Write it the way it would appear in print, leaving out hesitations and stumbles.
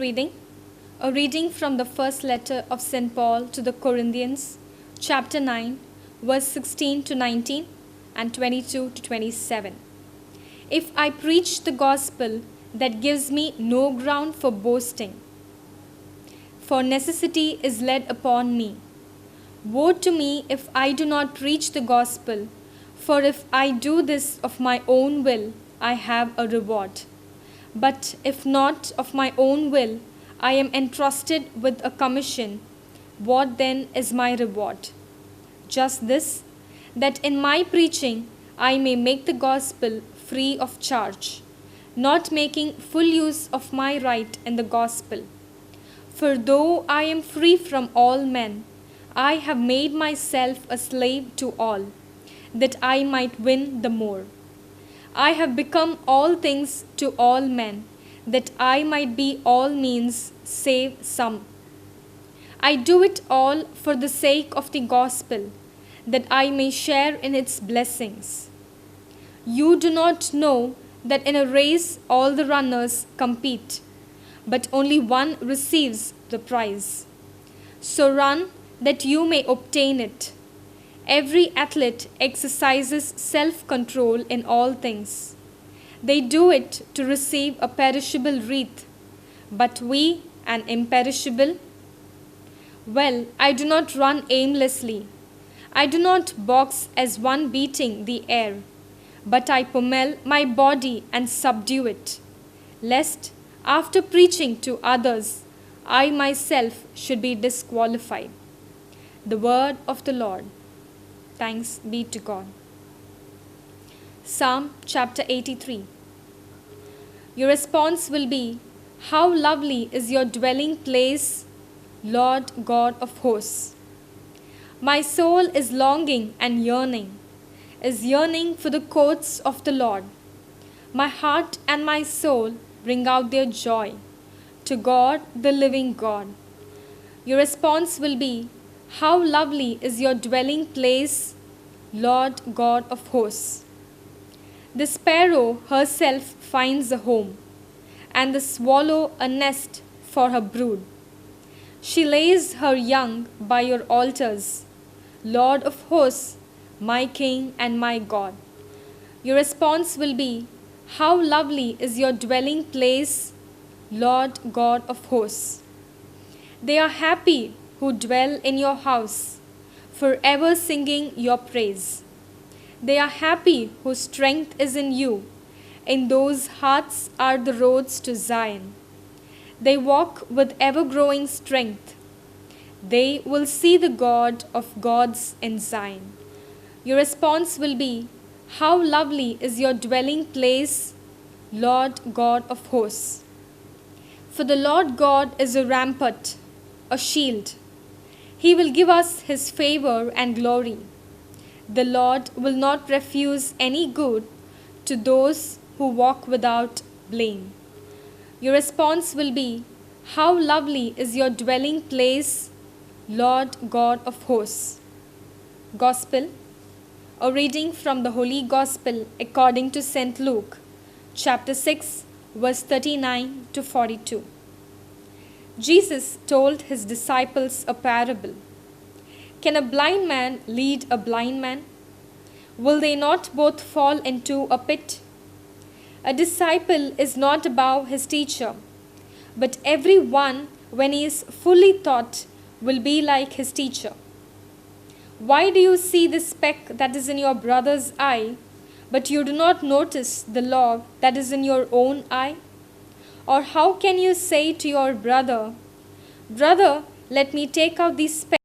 reading, a reading from the first letter of St. Paul to the Corinthians, chapter 9, verse 16 to 19 and 22 to 27. If I preach the gospel, that gives me no ground for boasting, for necessity is laid upon me. Woe to me if I do not preach the gospel, for if I do this of my own will, I have a reward. But if not of my own will, I am entrusted with a commission. What then is my reward? Just this, that in my preaching I may make the gospel free of charge, not making full use of my right in the gospel. For though I am free from all men, I have made myself a slave to all, that I might win the more. I have become all things to all men, that I might be all means save some. I do it all for the sake of the gospel, that I may share in its blessings. You do not know that in a race all the runners compete, but only one receives the prize. So run that you may obtain it. Every athlete exercises self-control in all things. They do it to receive a perishable wreath, but we an imperishable. Well, I do not run aimlessly. I do not box as one beating the air, but I pommel my body and subdue it, lest, after preaching to others, I myself should be disqualified. The word of the Lord. Thanks be to God. Psalm chapter 83. Your response will be, how lovely is your dwelling place, Lord God of hosts. My soul is longing and yearning, is yearning for the courts of the Lord. My heart and my soul bring out their joy to God, the living God. Your response will be, how lovely is your dwelling place, Lord God of hosts. The sparrow herself finds a home, and the swallow a nest for her brood. She lays her young by your altars, Lord of hosts, my King and my God. Your response will be, how lovely is your dwelling place, Lord God of hosts. They are happy who dwell in your house, forever singing your praise. They are happy whose strength is in you. In those hearts are the roads to Zion. They walk with ever-growing strength. They will see the God of gods in Zion. Your response will be, how lovely is your dwelling place, Lord God of hosts. For the Lord God is a rampart, a shield. He will give us his favor and glory. The Lord will not refuse any good to those who walk without blame. Your response will be, how lovely is your dwelling place, Lord God of hosts. Gospel, a reading from the Holy Gospel according to St. Luke, chapter 6, verse 39 to 42. Jesus told his disciples a parable. Can a blind man lead a blind man? Will they not both fall into a pit? A disciple is not above his teacher, but every one, when he is fully taught, will be like his teacher. Why do you see the speck that is in your brother's eye, but you do not notice the log that is in your own eye? Or how can you say to your brother, Brother, let me take out the speck